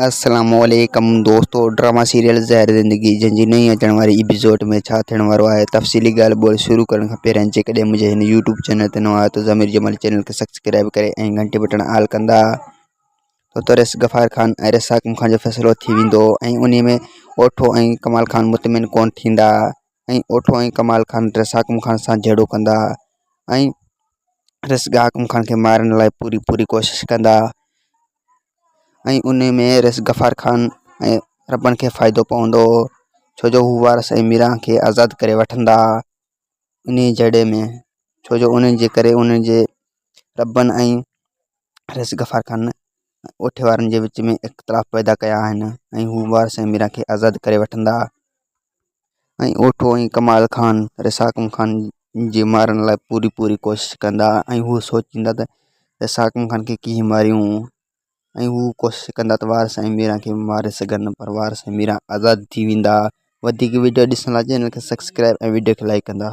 अस्सलामुअलैकुम दोस्तों, drama serial ज़हर ज़िंदगी जंजी नई अचण वारी एपिसोड में छा थियण वारो आहे तफ़सीली ॻाल्हि ॿोल शुरू करण खां पहिरियों जेकॾहिं मुंहिंजे हिन यूट्यूब चैनल ते नवां आहियो त ज़मीर जमाल चैनल खे सब्सक्राइब करे ऐं घंटी बटन ऑल कंदा तो रिस गफ़ार खान ऐं रसाकुम खान जो फ़ैसिलो थी वेंदो ऐं उन में ओठो ऐं कमाल खान मुतमिन कोन थींदा ऐं ओठो ऐं कमाल खान रसाकुम खान सां झेड़ो कंदा ऐं रसाकुम खान के मारण लाइ पूरी कोशिश कंदा ऐं उन में रस गफ़ार खान ऐं रबन के फ़ाइदो पवंदो छो जो हू वारस ऐं मीरा के आज़ाद करे वठंदा उन जड़े में छो जो उन्हनि जे करे उन्हनि जे रबन ऐं रस गफ़ार खान ओठे वारनि जे विच में इख़्तिलाफ़ पैदा कया आहिनि ऐं हू वारस ऐं मीरा के आज़ाद करे वठंदा ऐं ओठो ऐं कमाल खान रसाकुम खान जे मारण लाइ पूरी कोशिश कंदा ऐं हू सोचींदा त रसाकुम खान के कीअं मारियूं ऐं हू कोशिश कंदा त वारस ऐं मीरा के मारे सघनि पर वारस ऐं मीरा आज़ाद थी वेंदा। वधीक वीडियो ॾिसण लाइ चैनल खे सब्सक्राइब ऐं वीडियो खे लाइक कंदा।